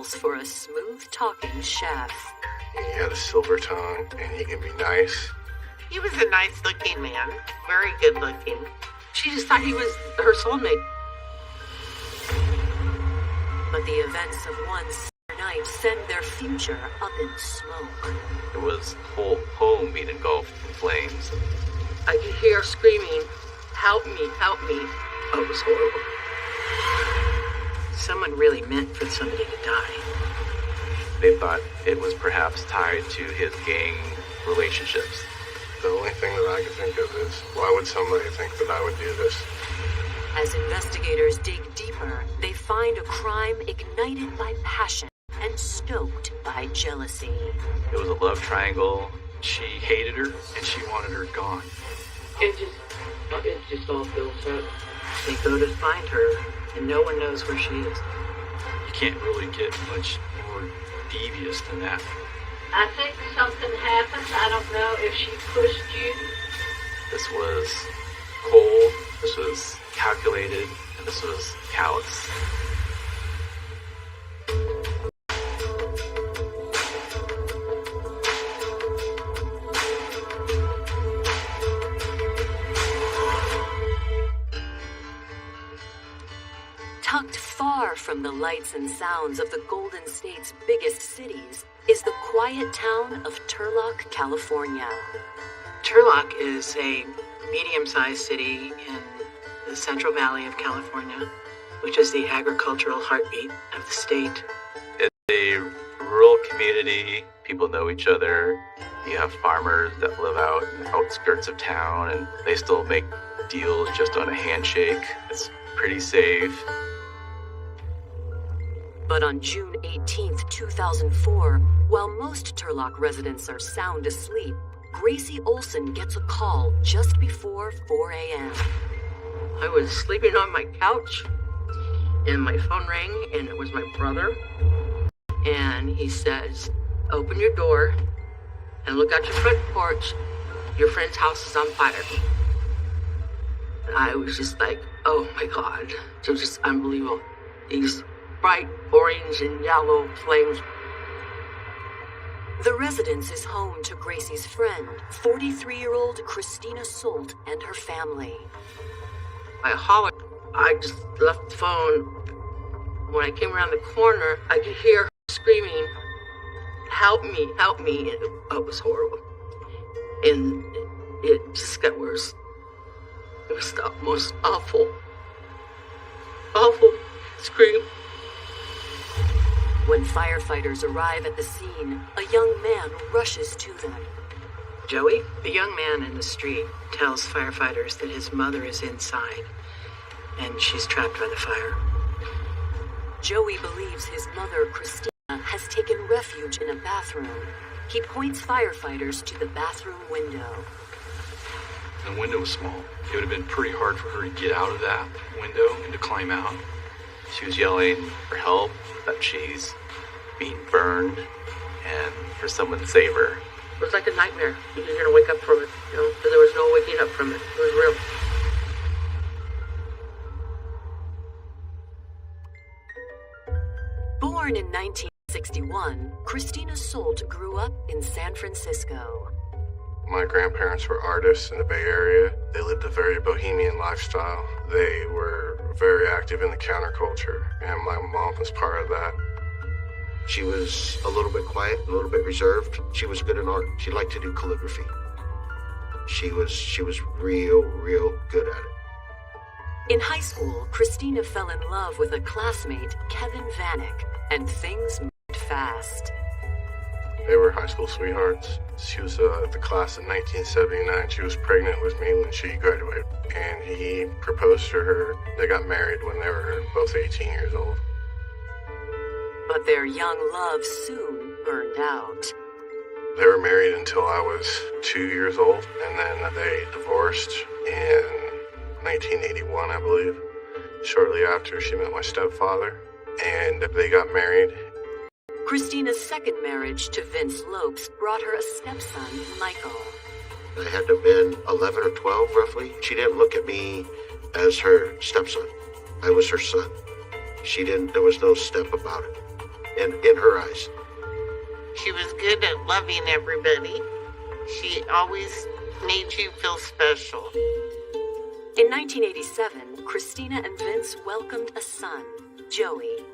calls for a smooth-talking chef. He had a silver tongue, and he can be nice. He was a nice-looking man, very good-looking. She just thought he was her soulmate. But the events of one summer night send their future up in smoke. It was whole home being engulfed in flames. I could hear her screaming, "Help me, help me." Oh, it was horrible. Someone really meant for somebody to die. They thought it was perhaps tied to his gang relationships. The only thing that I could think of is, why would somebody think that I would do this? As investigators dig deeper, they find a crime ignited by passion and stoked by jealousy. It was a love triangle. She hated her, and she wanted her gone. It just all builds up. They go to find her, and no one knows where she is. You can't really get much more devious than that. I think something happened. I don't know if she pushed you. This was cold, this was calculated, and this was callous. Tucked far from the lights and sounds of the Golden State's biggest cities is the quiet town of Turlock, California. Turlock is a medium-sized city in the Central Valley of California, which is the agricultural heartbeat of the state. It's a rural community. People know each other. You have farmers that live out in the outskirts of town, and they still make deals just on a handshake. It's pretty safe. But on June 18th, 2004, while most Turlock residents are sound asleep, Gracie Olson gets a call just before 4 a.m. I was sleeping on my couch, and my phone rang, and it was my brother. And he says, "Open your door and look out your front porch. Your friend's house is on fire." I was just like, oh my God. It was just unbelievable. These bright orange and yellow flames. The residence is home to Gracie's friend, 43-year-old Christina Solt, and her family. I hollered. I just left the phone. When I came around the corner, I could hear her screaming, "Help me, help me." And it was horrible. And it just got worse. It was the most awful scream. When firefighters arrive at the scene, a young man rushes to them. Joey, the young man in the street, tells firefighters that his mother is inside and she's trapped by the fire. Joey believes his mother, Christina, has taken refuge in a bathroom. He points firefighters to the bathroom window. The window was small. It would have been pretty hard for her to get out of that window and to climb out. She was yelling for help, that she's being burned, and for someone to save her. It was like a nightmare. You're going to wake up from it, because there was no waking up from it. It was real. Born in 1961, Christina Solt grew up in San Francisco. My grandparents were artists in the Bay Area. They lived a very bohemian lifestyle. They were very active in the counterculture, and my mom was part of that. She was a little bit quiet, a little bit reserved. She was good in art. She liked to do calligraphy. She was real good at it. In high school, Christina fell in love with a classmate, Kevin Vanek, and things moved fast. They were high school sweethearts. She was at the class in 1979. She was pregnant with me when she graduated, and he proposed to her. They got married when they were both 18 years old. But their young love soon burned out. They were married until I was 2 years old, and then they divorced in 1981, I believe. Shortly after, she met my stepfather, and they got married. Christina's second marriage to Vince Lopes brought her a stepson, Michael. I had to have been 11 or 12, roughly. She didn't look at me as her stepson. I was her son. There was no step about it. in her eyes. She was good at loving everybody. She always made you feel special. In 1987, Christina and Vince welcomed a son, Joey.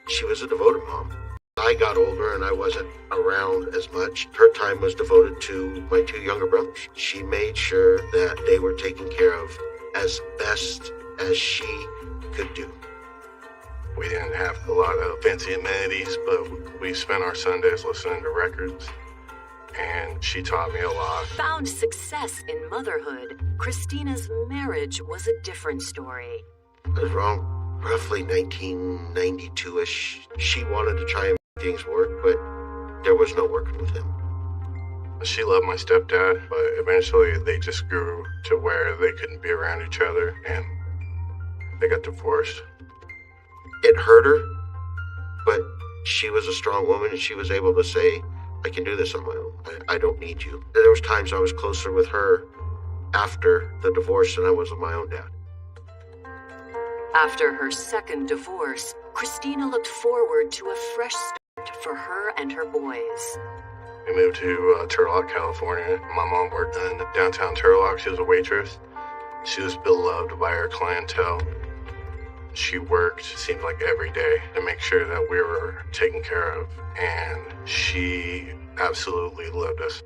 She was a devoted mom. I got older and I wasn't around as much. Her time was devoted to my two younger brothers. She made sure that they were taken care of as best as she could do. We didn't have a lot of fancy amenities, but we spent our Sundays listening to records, and she taught me a lot. Found success in motherhood, Christina's marriage was a different story. It was wrong, roughly 1992-ish. She wanted to try and make things work, but there was no working with him. She loved my stepdad, but eventually they just grew to where they couldn't be around each other, and they got divorced. It hurt her, but she was a strong woman and she was able to say, I can do this on my own. I don't need you. There was times I was closer with her after the divorce than I was with my own dad. After her second divorce, Christina looked forward to a fresh start for her and her boys. We moved to Turlock, California. My mom worked in downtown Turlock. She was a waitress. She was beloved by her clientele. She worked, seemed like every day, to make sure that we were taken care of, and she absolutely loved us.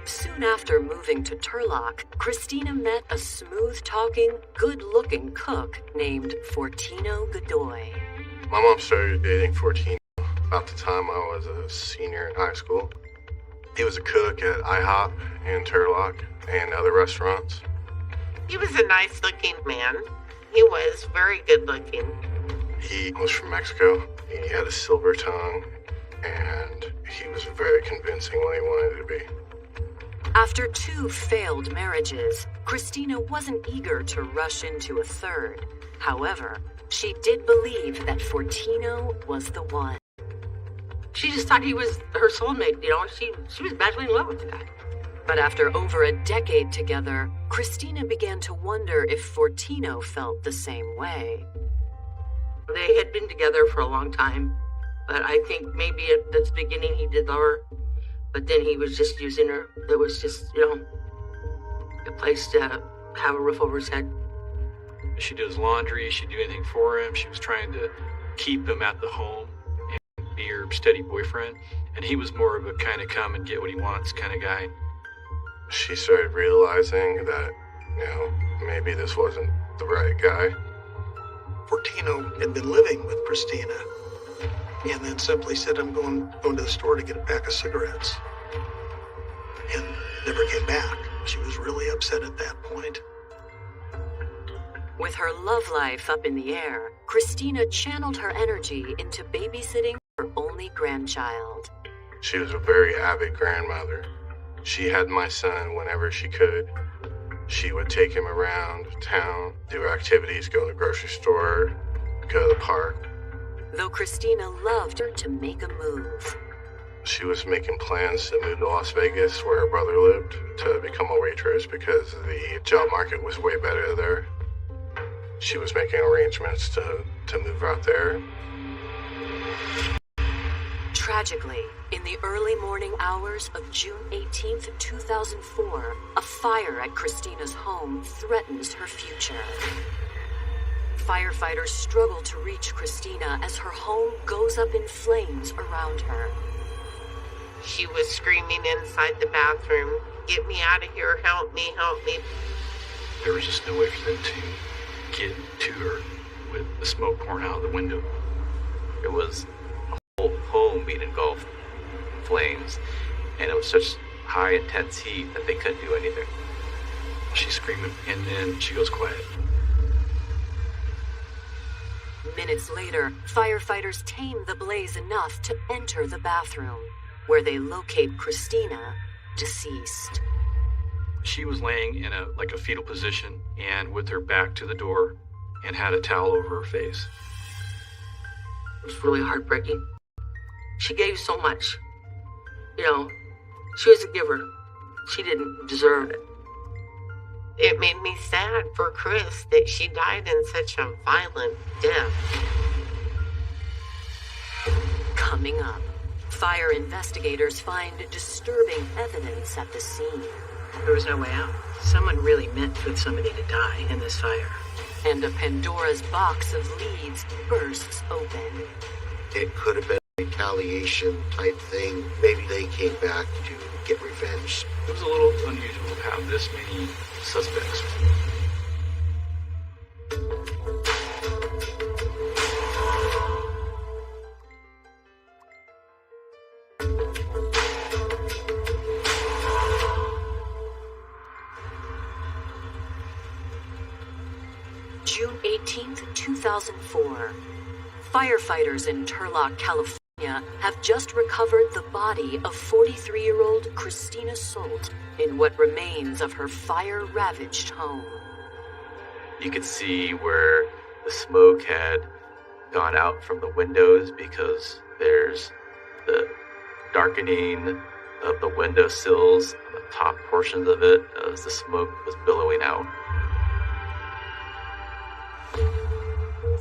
Soon after moving to Turlock, Christina met a smooth-talking, good-looking cook named Fortino Godoy. My mom started dating Fortino about the time I was a senior in high school. He was a cook at IHOP in Turlock and other restaurants. He was a nice-looking man. He was very good-looking. He was from Mexico. He had a silver tongue, and he was very convincing when he wanted to be. After 2 failed marriages, Christina wasn't eager to rush into a third. However, she did believe that Fortino was the one. She just thought he was her soulmate, and she was madly in love with the guy. But after over a decade together, Christina began to wonder if Fortino felt the same way. They had been together for a long time, but I think maybe at the beginning he did love her, but then he was just using her. It was just, a place to have a roof over his head. She'd do his laundry, she'd do anything for him. She was trying to keep him at the home and be her steady boyfriend. And he was more of a kind of come and get what he wants kind of guy. She started realizing that, maybe this wasn't the right guy. Fortino had been living with Christina and then simply said, I'm going to the store to get a pack of cigarettes. And never came back. She was really upset at that point. With her love life up in the air, Christina channeled her energy into babysitting her only grandchild. She was a very avid grandmother. She had my son whenever she could. She would take him around town, do activities, go to the grocery store, go to the park. Though Christina loved her to make a move. She was making plans to move to Las Vegas, where her brother lived, to become a waitress because the job market was way better there. She was making arrangements to move out there. Tragically, in the early morning hours of June 18th, 2004, a fire at Christina's home threatens her future. Firefighters struggle to reach Christina as her home goes up in flames around her. She was screaming inside the bathroom, get me out of here, help me, help me. There was just no way for them to get to her with the smoke pouring out of the window. It was a whole home being engulfed in flames, and it was such high, intense heat that they couldn't do anything. She's screaming, and then she goes quiet. Minutes later, firefighters tame the blaze enough to enter the bathroom, where they locate Christina, deceased. She was laying in a fetal position and with her back to the door and had a towel over her face. It was really heartbreaking. She gave so much. She was a giver. She didn't deserve it. It made me sad for Chris that she died in such a violent death. Coming up, fire investigators find disturbing evidence at the scene. There was no way out. Someone really meant for somebody to die in this fire. And a Pandora's box of leads bursts open. It could have been a retaliation type thing. Maybe they came back to get revenge. It was a little unusual to have this many suspects. June 18th, 2004. Firefighters in Turlock, California have just recovered the body of 43-year-old Christina Solt in what remains of her fire-ravaged home. You could see where the smoke had gone out from the windows because there's the darkening of the window sills on the top portions of it as the smoke was billowing out.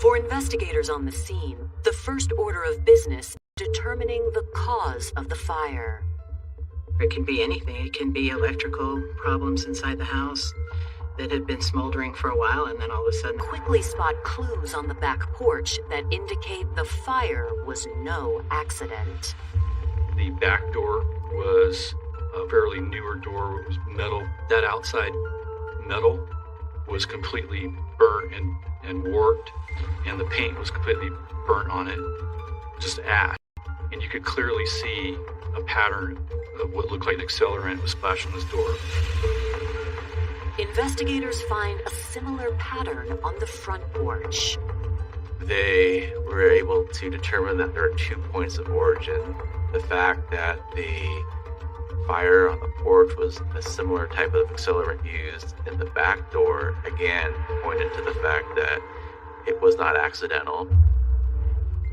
For investigators on the scene, the first order of business is determining the cause of the fire. It can be anything. It can be electrical problems inside the house that had been smoldering for a while, and then all of a sudden... Quickly spot clues on the back porch that indicate the fire was no accident. The back door was a fairly newer door. It was metal. That outside metal was completely burnt and warped, and the paint was completely burnt on it, just ash. And you could clearly see a pattern of what looked like an accelerant was splashed on this door. Investigators find a similar pattern on the front porch. They were able to determine that there are 2 points of origin. The fact that the fire on the porch was a similar type of accelerant used in the back door, again, pointed to the fact that it was not accidental.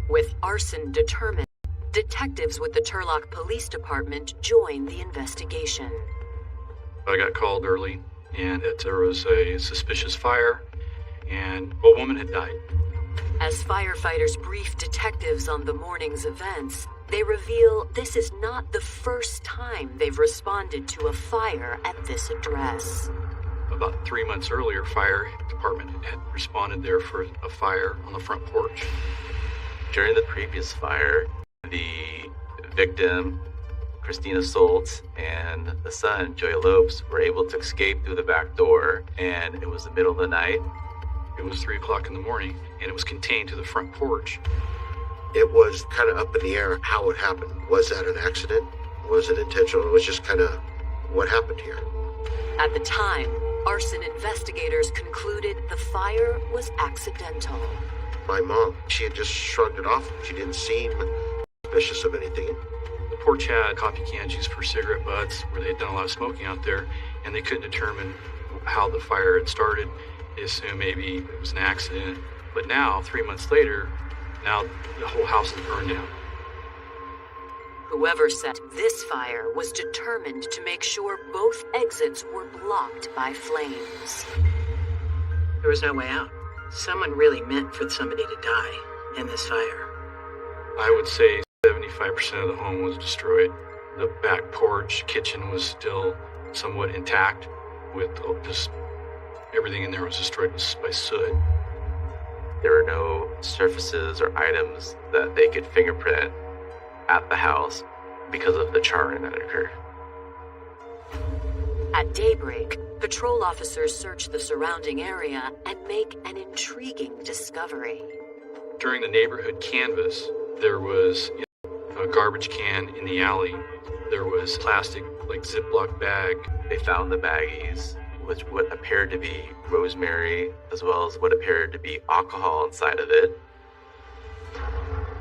With arson determined, detectives with the Turlock Police Department join the investigation. I got called early, and that there was a suspicious fire, and a woman had died. As firefighters brief detectives on the morning's events, they reveal this is not the first time they've responded to a fire at this address. About 3 months earlier, fire department had responded there for a fire on the front porch. During the previous fire, the victim, Christina Solt, and the son, Joey Lopes, were able to escape through the back door, and it was the middle of the night. It was 3 o'clock in the morning, and it was contained to the front porch. It was kind of up in the air how it happened. Was that an accident? Was it intentional? It was just kind of what happened here. At the time, arson investigators concluded the fire was accidental. My mom, she had just shrugged it off. She didn't seem suspicious of anything. The porch had coffee cans used for cigarette butts where they had done a lot of smoking out there, and they couldn't determine how the fire had started. They assumed maybe it was an accident. But now, 3 months later, now the whole house is burned down. Whoever set this fire was determined to make sure both exits were blocked by flames. There was no way out. Someone really meant for somebody to die in this fire. I would say 75% of the home was destroyed. The back porch, kitchen was still somewhat intact, with just everything in there was destroyed by soot. There were no surfaces or items that they could fingerprint at the house because of the charring that occurred. At daybreak, patrol officers search the surrounding area and make an intriguing discovery. During the neighborhood canvass, there was a garbage can in the alley. There was plastic, like Ziploc bag. They found the baggies, which what appeared to be rosemary, as well as what appeared to be alcohol inside of it.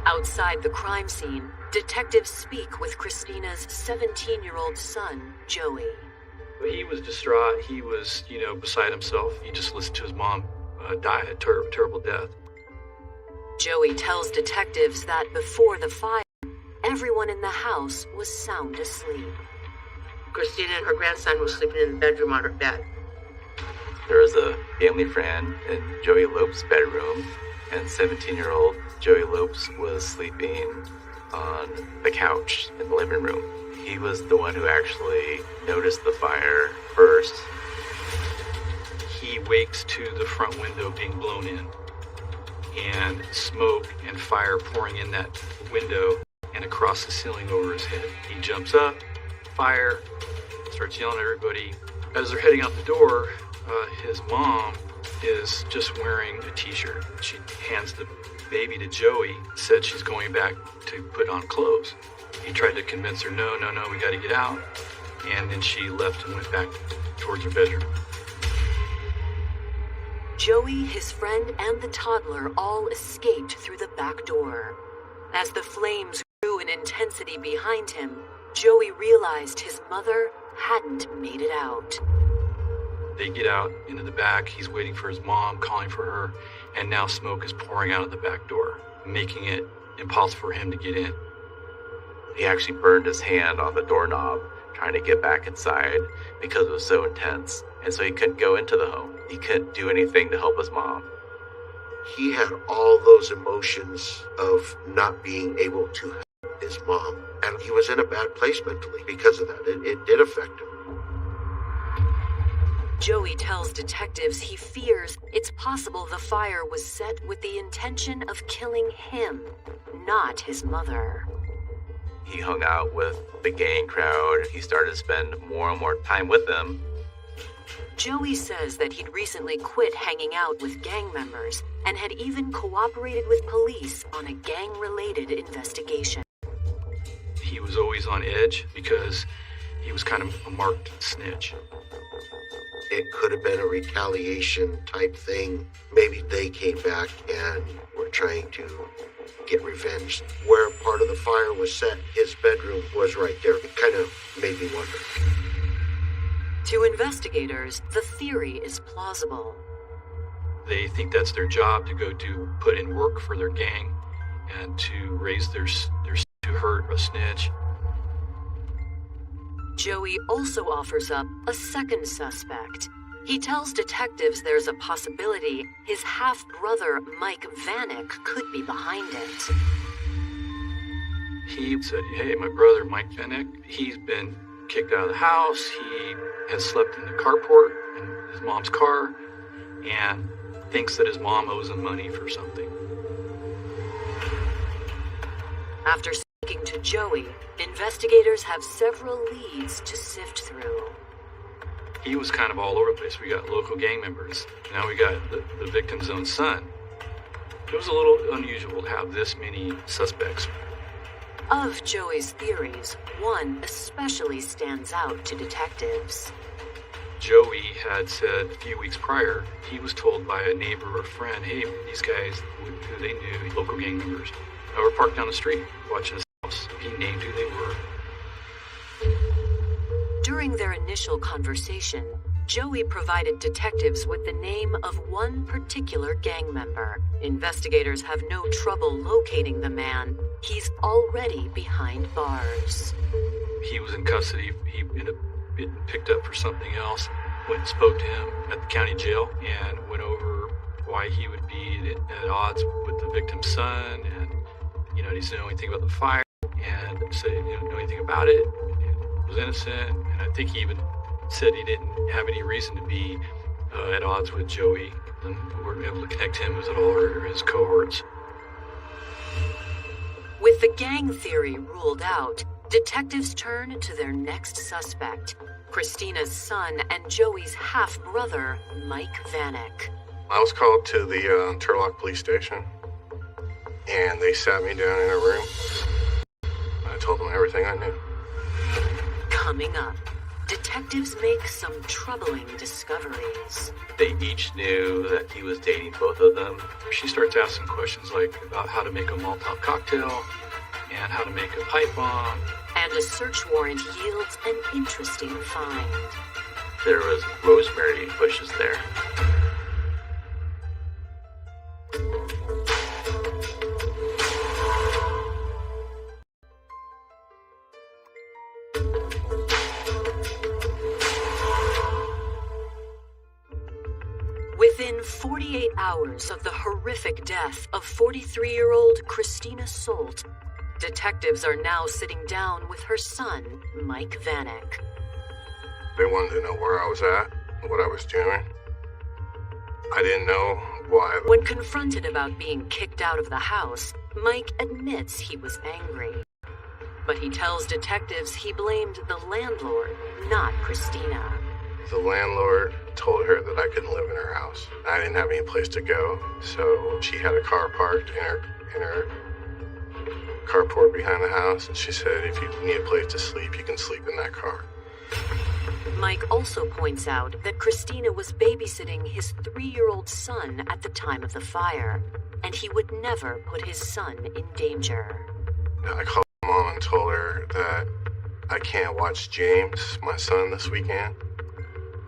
Outside the crime scene, detectives speak with Christina's 17-year-old son, Joey. He was distraught. He was, beside himself. He just listened to his mom die a terrible death. Joey tells detectives that before the fire, everyone in the house was sound asleep. Christina and her grandson was sleeping in the bedroom on her bed. There was a family friend in Joey Lopes' bedroom, and 17-year-old Joey Lopes was sleeping on the couch in the living room. He was the one who actually noticed the fire first. He wakes to the front window being blown in, and smoke and fire pouring in that window and across the ceiling over his head. He jumps up, fire, starts yelling at everybody. As they're heading out the door, his mom is just wearing a t-shirt. She hands the baby to Joey, said she's going back to put on clothes. He tried to convince her, no, we gotta get out. And then she left and went back towards her bedroom. Joey, his friend, and the toddler all escaped through the back door. As the flames grew in intensity behind him, Joey realized his mother hadn't made it out. They get out into the back. He's waiting for his mom, calling for her, and now smoke is pouring out of the back door, making it impossible for him to get in. He actually burned his hand on the doorknob, trying to get back inside because it was so intense. And so he couldn't go into the home. He couldn't do anything to help his mom. He had all those emotions of not being able to help his mom. And he was in a bad place mentally because of that. It did affect him. Joey tells detectives he fears it's possible the fire was set with the intention of killing him, not his mother. He hung out with the gang crowd. He started to spend more and more time with them. Joey says that he'd recently quit hanging out with gang members and had even cooperated with police on a gang-related investigation. He was always on edge because he was kind of a marked snitch. It could have been a retaliation type thing. Maybe they came back and were trying to get revenge. Where part of the fire was set, his bedroom was right there. It kind of made me wonder. To investigators, the theory is plausible. They think that's their job, to go to put in work for their gang and to raise their to hurt a snitch. Joey also offers up a second suspect. He tells detectives there's a possibility his half-brother, Mike Vanek, could be behind it. He said, hey, my brother, Mike Vanek, he's been kicked out of the house. He has slept in the carport in his mom's car and thinks that his mom owes him money for something. After speaking to Joey, investigators have several leads to sift through. He was kind of all over the place. We got local gang members. Now we got the victim's own son. It was a little unusual to have this many suspects. Of Joey's theories, one especially stands out to detectives. Joey had said a few weeks prior, he was told by a neighbor or friend, hey, these guys who they knew, local gang members, were parked down the street watching his house. He named who they were. During their initial conversation, Joey provided detectives with the name of one particular gang member. Investigators have no trouble locating the man. He's already behind bars. He was in custody. He ended up getting picked up for something else. Went and spoke to him at the county jail and went over why he would be at odds with the victim's son. And, he doesn't know anything about the fire. And said he didn't know anything about it. Was innocent, and I think he even said he didn't have any reason to be at odds with Joey, and we weren't able to connect him at all or his cohorts. With the gang theory ruled out, detectives turn to their next suspect, Christina's son and Joey's half-brother, Mike Vanek. I was called to the Turlock police station, and they sat me down in a room. I told them everything I knew. Coming up, detectives make some troubling discoveries. They each knew that he was dating both of them. She starts asking questions like about how to make a Molotov cocktail and how to make a pipe bomb. And a search warrant yields an interesting find. There was rosemary bushes there. Within Within 48 hours of the horrific death of 43-year-old Christina Solt, detectives are now sitting down with her son, Mike Vanek. They wanted to know where I was at, what I was doing. I didn't know why. When confronted about being kicked out of the house, Mike admits he was angry. But he tells detectives he blamed the landlord, not Christina. The landlord told her that I couldn't live in her house. I didn't have any place to go, so she had a car parked in her carport behind the house, and she said, if you need a place to sleep, you can sleep in that car. Mike also points out that Christina was babysitting his 3-year-old son at the time of the fire, and he would never put his son in danger. I called Mom and told her that I can't watch James, my son, this weekend.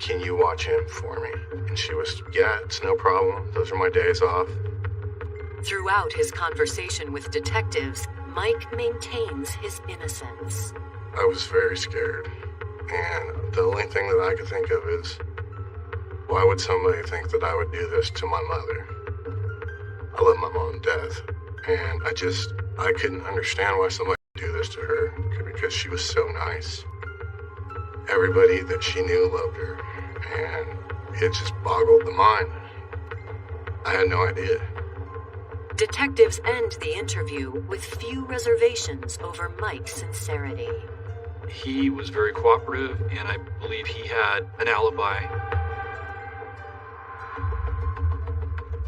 Can you watch him for me? And she was, yeah, it's no problem. Those are my days off. Throughout his conversation with detectives, Mike maintains his innocence. I was very scared. And the only thing that I could think of is, why would somebody think that I would do this to my mother? I love my mom to death. And I couldn't understand why somebody would do this to her, because she was so nice. Everybody that she knew loved her, and it just boggled the mind. I had no idea. Detectives end the interview with few reservations over Mike's sincerity. He was very cooperative, and I believe he had an alibi.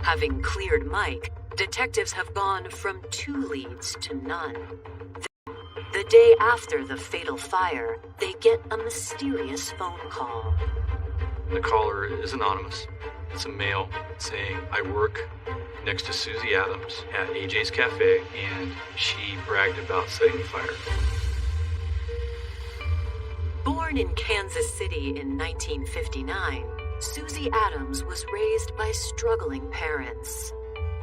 Having cleared Mike, detectives have gone from 2 leads to none. The day after the fatal fire, they get a mysterious phone call. The caller is anonymous. It's a male saying, I work next to Suze Adams at AJ's Cafe, and she bragged about setting the fire. Born in Kansas City in 1959, Suze Adams was raised by struggling parents.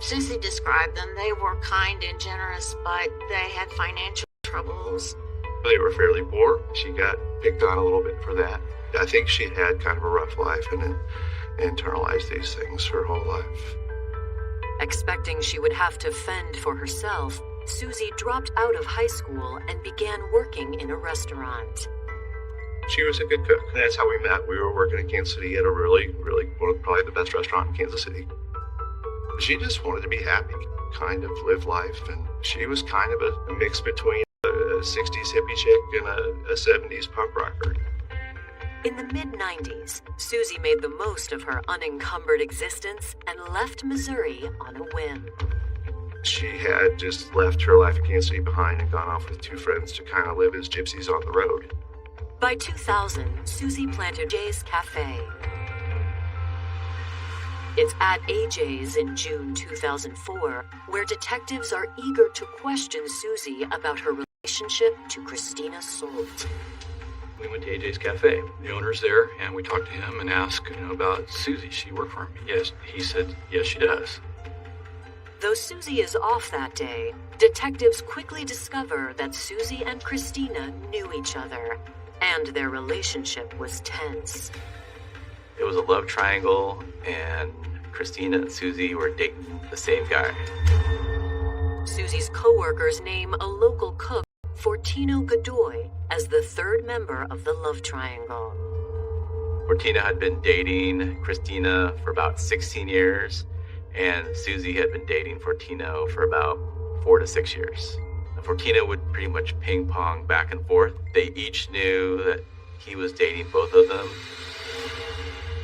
Susie described them. They were kind and generous, but they had financial troubles. They were fairly poor. She got picked on a little bit for that. I think she had kind of a rough life and internalized these things her whole life. Expecting she would have to fend for herself, Susie dropped out of high school and began working in a restaurant. She was a good cook. That's how we met. We were working in Kansas City at a really, probably the best restaurant in Kansas City. She just wanted to be happy, kind of live life, and she was kind of a mix between a 60s hippie chick and a 70s punk rocker. In the mid-90s, Susie made the most of her unencumbered existence and left Missouri on a whim. She had just left her life in Kansas City behind and gone off with 2 friends to kind of live as gypsies on the road. By 2000, Susie planted AJ's Cafe. It's at AJ's in June 2004, where detectives are eager to question Susie about her relationship to Christina Solt. We went to AJ's Cafe. The owner's there, and we talked to him and asked about Susie. She worked for him. Yes, he said, yes, she does. Though Susie is off that day, detectives quickly discover that Susie and Christina knew each other, and their relationship was tense. It was a love triangle, and Christina and Susie were dating the same guy. Susie's co-workers name a local cook, Fortino Godoy, as the 3rd member of the love triangle. Fortino had been dating Christina for about 16 years, and Susie had been dating Fortino for about 4 to 6 years. Fortino would pretty much ping pong back and forth. They each knew that he was dating both of them.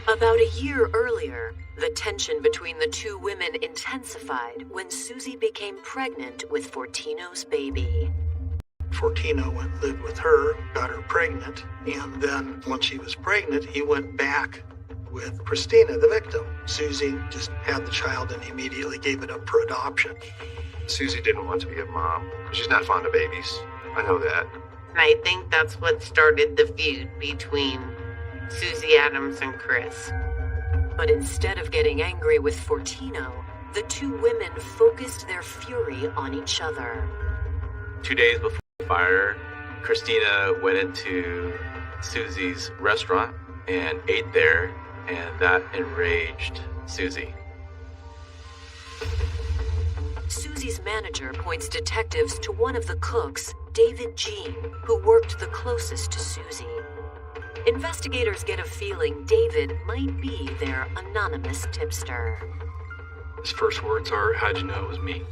About a year earlier, the tension between the 2 women intensified when Susie became pregnant with Fortino's baby. Fortino went and lived with her, got her pregnant, and then once she was pregnant, he went back with Christina, the victim. Susie just had the child and immediately gave it up for adoption. Susie didn't want to be a mom. She's not fond of babies. I know that. And I think that's what started the feud between Suze Adams and Chris. But instead of getting angry with Fortino, the 2 women focused their fury on each other. 2 days before the fire, Christina went into Susie's restaurant and ate there, and that enraged Susie. Susie's manager points detectives to one of the cooks, David Jean, who worked the closest to Susie. Investigators get a feeling David might be their anonymous tipster. His first words are, "How'd you know it was me?"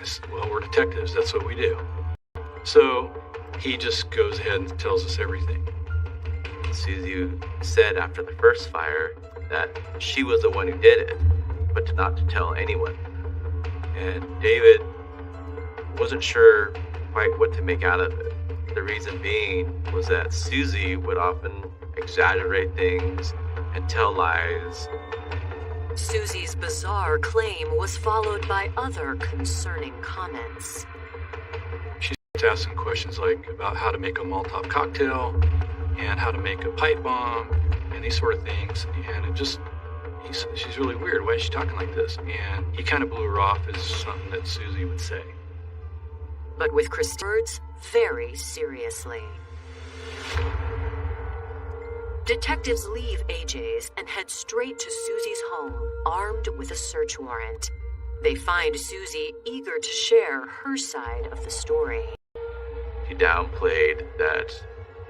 I said, "Well, we're detectives, that's what we do." So he just goes ahead and tells us everything. Susie said after the first fire that she was the one who did it, but not to tell anyone. And David wasn't sure quite what to make out of it. The reason being was that Susie would often exaggerate things and tell lies. Susie's bizarre claim was followed by other concerning comments. She starts asking questions like about how to make a Molotov cocktail and how to make a pipe bomb and these sort of things. And it just, she's really weird. Why is she talking like this? And he kind of blew her off as something that Susie would say. But with Christine's words very seriously. Detectives leave AJ's and head straight to Susie's home, armed with a search warrant. They find Susie eager to share her side of the story. She downplayed that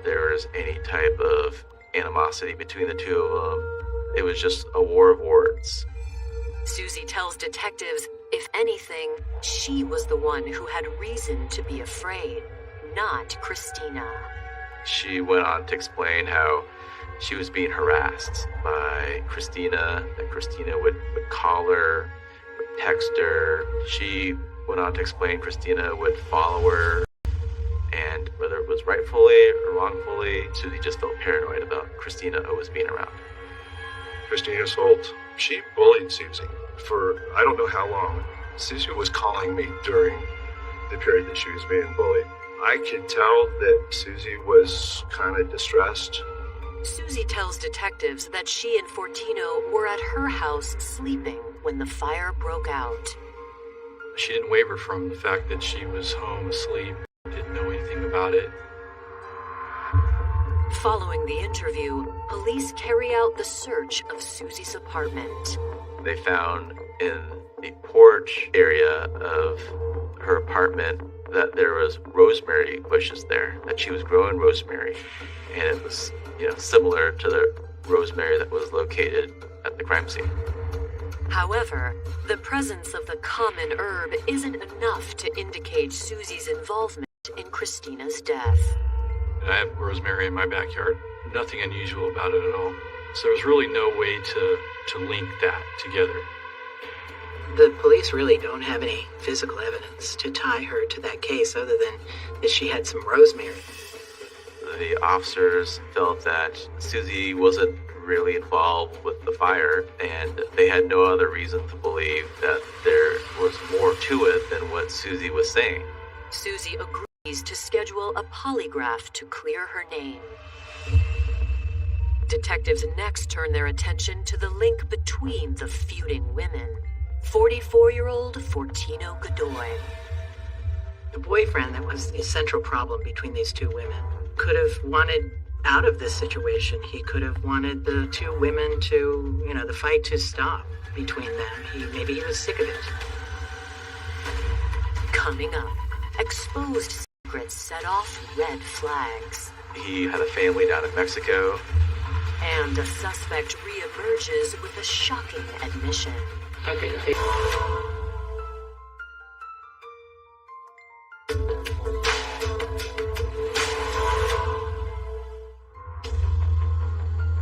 there was any type of animosity between the two of them. It was just a war of words. Susie tells detectives, if anything, she was the one who had reason to be afraid, not Christina. She went on to explain how she was being harassed by Christina, that Christina would call her, would text her. She went on to explain Christina would follow her, and whether it was rightfully or wrongfully, Susie just felt paranoid about Christina always being around. Christina Solt, she bullied Susie for I don't know how long. Susie was calling me during the period that she was being bullied. I could tell that Susie was kind of distressed. Susie tells detectives that she and Fortino were at her house sleeping when the fire broke out. She didn't waver from the fact that she was home asleep, didn't know anything about it. Following the interview, police carry out the search of Susie's apartment. They found in the porch area of her apartment that there was rosemary bushes there, that she was growing rosemary, and it was, similar to the rosemary that was located at the crime scene. However, the presence of the common herb isn't enough to indicate Susie's involvement in Christina's death. I have rosemary in my backyard. Nothing unusual about it at all. So there's really no way to link that together. The police really don't have any physical evidence to tie her to that case other than that she had some rosemary. The officers felt that Susie wasn't really involved with the fire, and they had no other reason to believe that there was more to it than what Susie was saying. Susie agrees to schedule a polygraph to clear her name. Detectives next turn their attention to the link between the feuding women. 44-year-old Fortino Godoy. The boyfriend that was the central problem between these two women could have wanted out of this situation. He could have wanted the two women to, the fight to stop between them. Maybe he was sick of it. Coming up, exposed secrets set off red flags. He had a family down in Mexico. And a suspect reemerges with a shocking admission. Okay.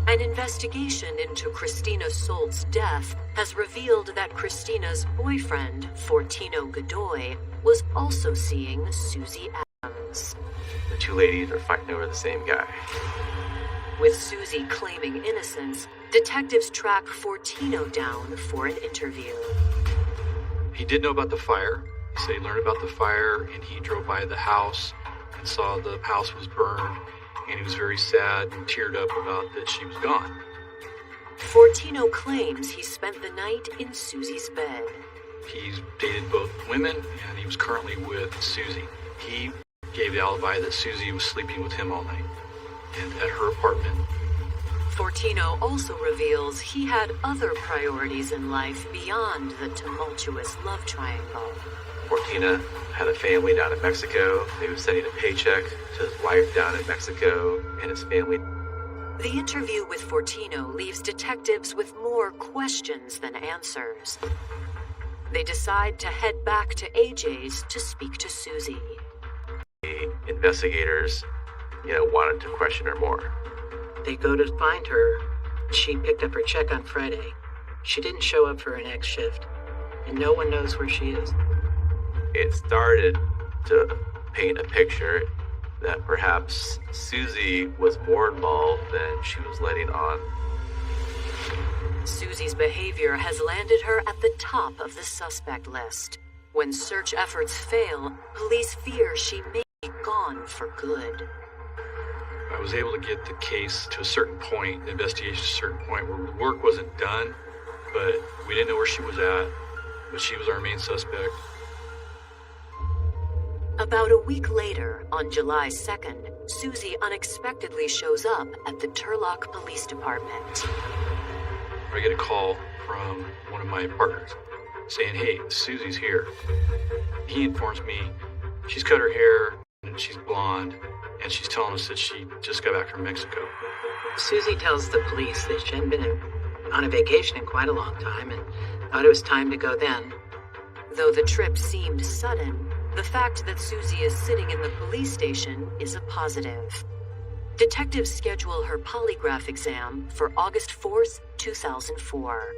An investigation into Christina Solt's death has revealed that Christina's boyfriend, Fortino Godoy, was also seeing Susie Adams. The two ladies are fighting over the same guy. With Susie claiming innocence, detectives track Fortino down for an interview. He did know about the fire. So he learned about the fire, and he drove by the house and saw the house was burned, and he was very sad and teared up about that she was gone. Fortino claims he spent the night in Susie's bed. He's dated both women, and he was currently with Susie. He gave the alibi that Susie was sleeping with him all night and at her apartment. Fortino also reveals he had other priorities in life beyond the tumultuous love triangle. Fortina had a family down in Mexico. He was sending a paycheck to his wife down in Mexico and his family. The interview with Fortino leaves detectives with more questions than answers. They decide to head back to AJ's to speak to Suze. The investigators, wanted to question her more. They go to find her. She picked up her check on Friday. She didn't show up for her next shift, and no one knows where she is. It started to paint a picture that perhaps Suze was more involved than she was letting on. Susie's behavior has landed her at the top of the suspect list. When search efforts fail, police fear she may be gone for good. I was able to get the case to a certain point, the investigation to a certain point where the work wasn't done, but we didn't know where she was at, but she was our main suspect. About a week later, on July 2nd, Suze unexpectedly shows up at the Turlock Police Department. I get a call from one of my partners saying, "Hey, Susie's here." He informs me she's cut her hair and she's blonde, and she's telling us that she just got back from Mexico. Suze tells the police that she hadn't been on a vacation in quite a long time and thought it was time to go then. Though the trip seemed sudden, the fact that Suze is sitting in the police station is a positive. Detectives schedule her polygraph exam for August 4th, 2004.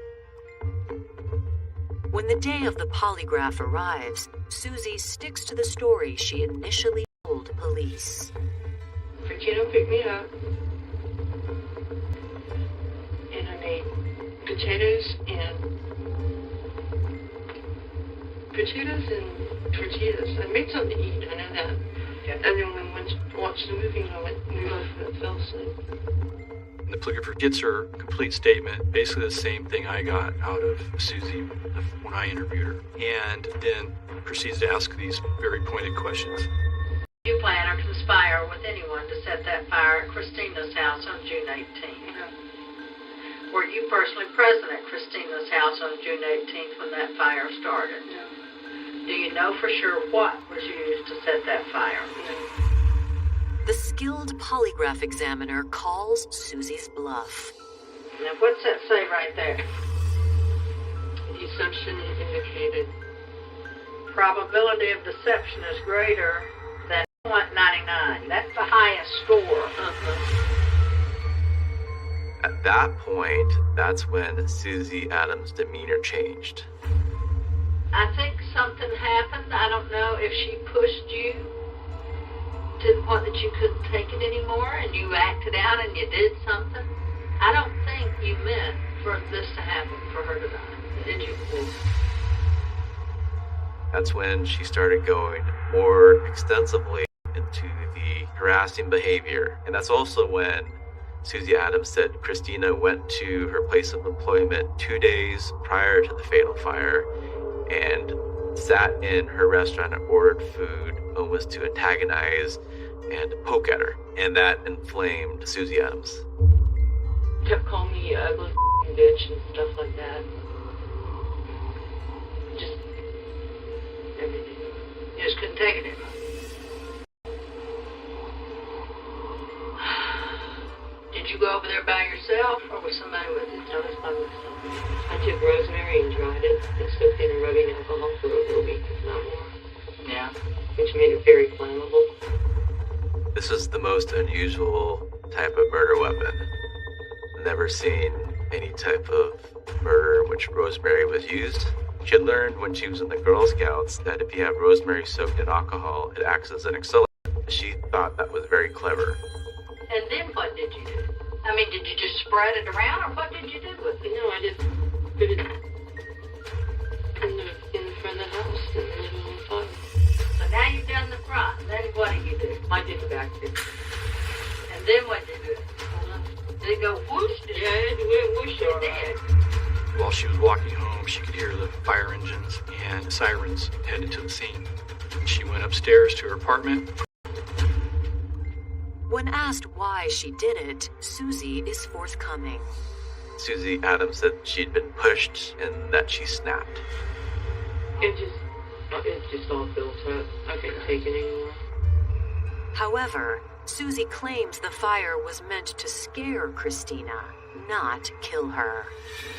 When the day of the polygraph arrives, Suze sticks to the story she initially told police. Fortino picked me up, and I made potatoes and tortillas. I made something to eat, I know that. Yeah. And then when we went to watch the movie, we both fell asleep. And the polygrapher gets her complete statement, basically the same thing I got out of Suze when I interviewed her, and then proceeds to ask these very pointed questions. You plan or conspire with anyone to set that fire at Christina's house on June 18th? No. Were you personally present at Christina's house on June 18th when that fire started? No. Do you know for sure what was used to set that fire? No. The skilled polygraph examiner calls Susie's bluff. Now, what's that say right there? The assumption is indicated. Probability of deception is greater than 0.99. That's the highest score. At that point, that's when Suze Adams' demeanor changed. I think something happened. I don't know if she pushed you to the point that you couldn't take it anymore and you acted out and you did something. I don't think you meant for this to happen, for her to die. Did you? That's when she started going more extensively into the harassing behavior. And that's also when Suze Adams said Christina went to her place of employment 2 days prior to the fatal fire and sat in her restaurant and ordered food almost to antagonize and poke at her. And that inflamed Suze Adams. Kept calling me ugly bitch and stuff like that. Just everything. You just couldn't take it anymore. Did you go over there by yourself or was somebody with you? I was by myself. I took rosemary and dried it and soaked it in rubbing alcohol for over a week, if not more. Yeah. Which made it very flammable. This is the most unusual type of murder weapon. Never seen any type of murder in which rosemary was used. She had learned when she was in the Girl Scouts that if you have rosemary soaked in alcohol, it acts as an accelerant. She thought that was very clever. And then what did you do? I mean, did you just spread it around or what did you do with it? No, I just put it in the front of the house and lit it on fire. So now you've done the front. Then what do you do? I did the back too. And then what did you do? Did it go whoosh? Yeah, it went whoosh. It did. While she was walking home, she could hear the fire engines and sirens headed to the scene. She went upstairs to her apartment. When asked why she did it, Suze is forthcoming. Suze Adams said she'd been pushed and that she snapped. It just all built up. I couldn't take it anymore. However, Suze claims the fire was meant to scare Christina, not kill her.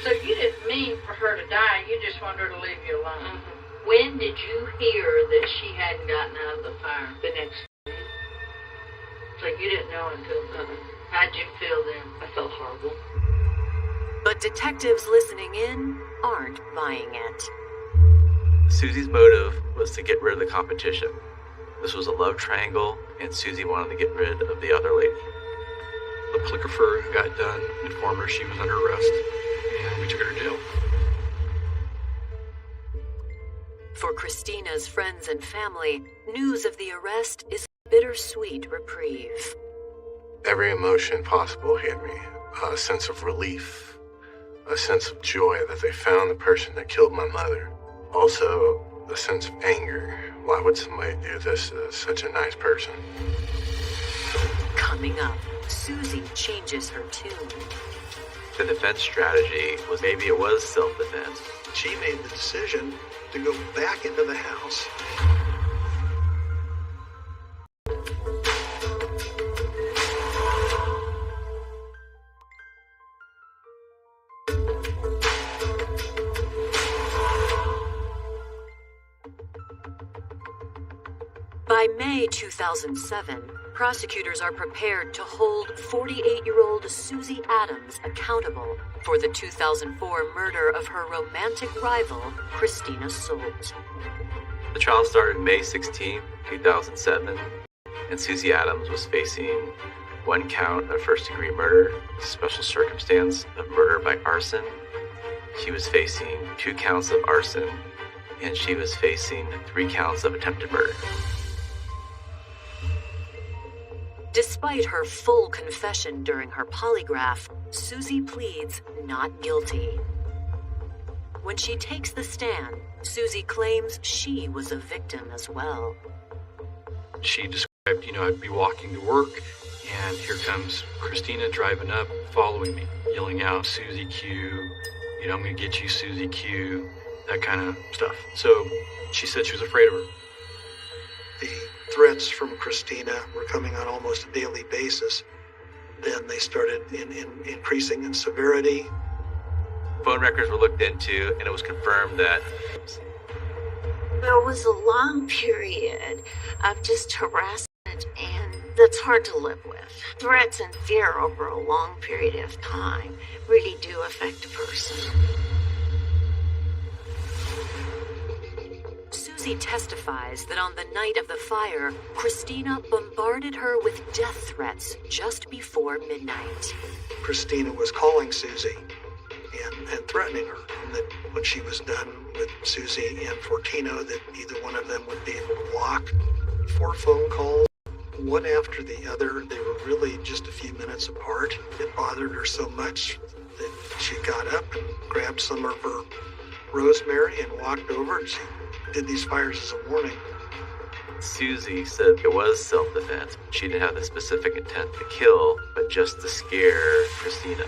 So you didn't mean for her to die, you just wanted her to leave you alone. Mm-hmm. When did you hear that she hadn't gotten out of the fire? The next day. So you didn't know until... How'd you feel then? I felt horrible. But detectives listening in aren't buying it. Susie's motive was to get rid of the competition. This was a love triangle, and Suze wanted to get rid of the other lady. The calligrapher who got done informed her she was under arrest, and we took her to jail. For Christina's friends and family, news of the arrest is a bittersweet reprieve. Every emotion possible hit me. A sense of relief, a sense of joy that they found the person that killed my mother. Also, a sense of anger. Why would somebody do this to such a nice person? Coming up, Suze changes her tune. The defense strategy was maybe it was self-defense. She made the decision to go back into the house. By May 2007, prosecutors are prepared to hold 48-year-old Suze Adams accountable for the 2004 murder of her romantic rival, Christina Soult. The trial started May 16, 2007, and Suze Adams was facing one count of first-degree murder, special circumstance of murder by arson. She was facing 2 counts of arson, and she was facing 3 counts of attempted murder. Despite her full confession during her polygraph, Suze pleads not guilty. When she takes the stand, Suze claims she was a victim as well. She described, I'd be walking to work, and here comes Christina driving up, following me, yelling out, Susie Q, I'm going to get you, Susie Q, that kind of stuff. So she said she was afraid of her. The threats from Christina were coming on almost a daily basis. Then they started increasing in severity. Phone records were looked into, and it was confirmed that there was a long period of just harassment, and that's hard to live with. Threats and fear over a long period of time really do affect a person. Suze testifies that on the night of the fire, Christina bombarded her with death threats just before midnight. Christina was calling Suze and threatening her, and that when she was done with Suze and Fortino, that either one of them would be able to walk. 4 phone calls, one after the other. They were really just a few minutes apart. It bothered her so much that she got up and grabbed some of her rosemary and walked over, and she did these fires as a warning. Suze said it was self-defense. She didn't have the specific intent to kill, but just to scare Christina.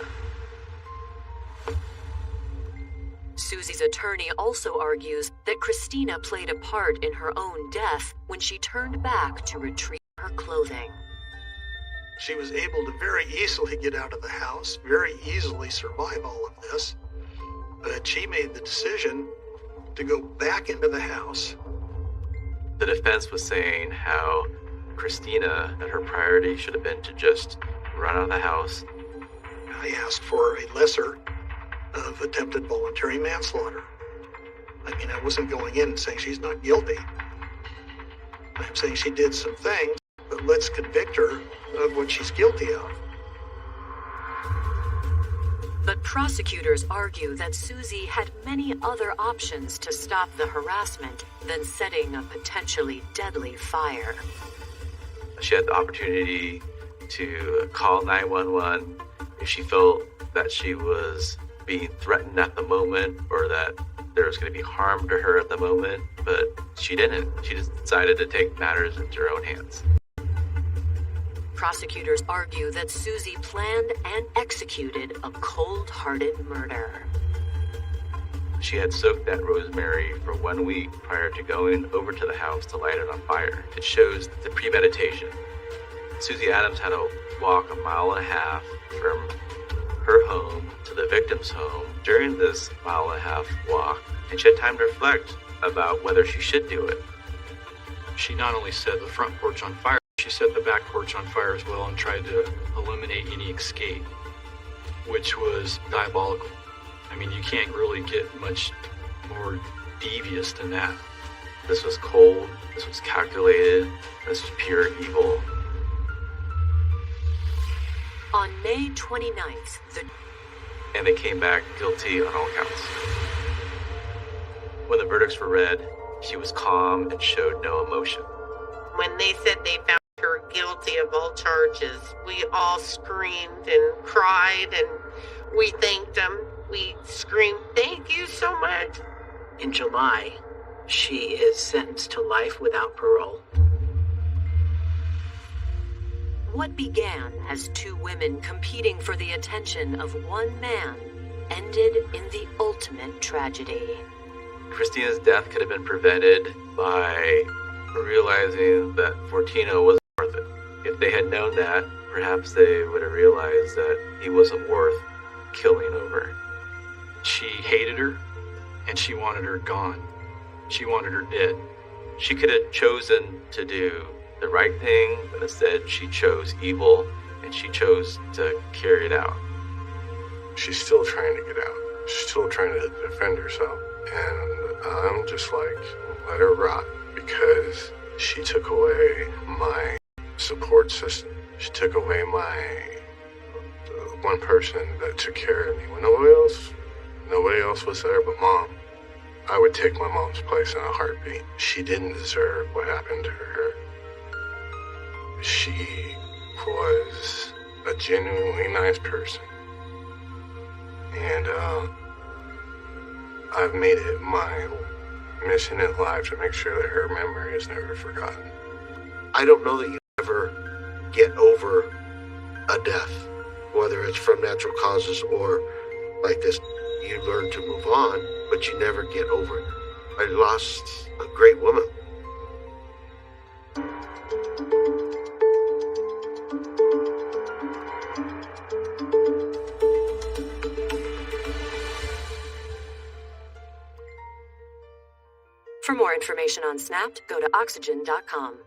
Suze's attorney also argues that Christina played a part in her own death when she turned back to retrieve her clothing. She was able to very easily get out of the house, very easily survive all of this, but she made the decision to go back into the house. The defense was saying how Christina, that her priority should have been to just run out of the house. I asked for a lesser of attempted voluntary manslaughter. I wasn't going in and saying she's not guilty. I'm saying she did some things, but let's convict her of what she's guilty of. But prosecutors argue that Suze had many other options to stop the harassment than setting a potentially deadly fire. She had the opportunity to call 911 if she felt that she was being threatened at the moment or that there was going to be harm to her at the moment, but she didn't. She just decided to take matters into her own hands. Prosecutors argue that Suze planned and executed a cold-hearted murder. She had soaked that rosemary for 1 week prior to going over to the house to light it on fire. It shows the premeditation. Suze Adams had to walk 1.5 miles from her home to the victim's home during this 1.5 mile walk, and she had time to reflect about whether she should do it. She not only set the front porch on fire, she set the back porch on fire as well and tried to eliminate any escape, which was diabolical. I mean, you can't really get much more devious than that. This was cold, this was calculated, this was pure evil. On May 29th, And they came back guilty on all counts. When the verdicts were read, she was calm and showed no emotion. When they said they found her guilty of all charges, we all screamed and cried, and we thanked them. We screamed, "Thank you so much." In July, she is sentenced to life without parole. What began as 2 women competing for the attention of one man ended in the ultimate tragedy. Christina's death could have been prevented by realizing that Fortino wasn't worth it. If they had known that, perhaps they would have realized that he wasn't worth killing over. She hated her, and she wanted her gone. She wanted her dead. She could have chosen to do the right thing, but instead she chose evil, and she chose to carry it out. She's still trying to get out. She's still trying to defend herself. And I'm just like, let her rot, because she took away my support system. She took away the one person that took care of me when nobody else was there but Mom. I would take my mom's place in a heartbeat. She didn't deserve what happened to her. She was a genuinely nice person. And I've made it my mission in life to make sure that her memory is never forgotten. I don't know that you ever get over a death, whether it's from natural causes or like this. You learn to move on, but you never get over it. I lost a great woman. For more information on Snapped, go to oxygen.com.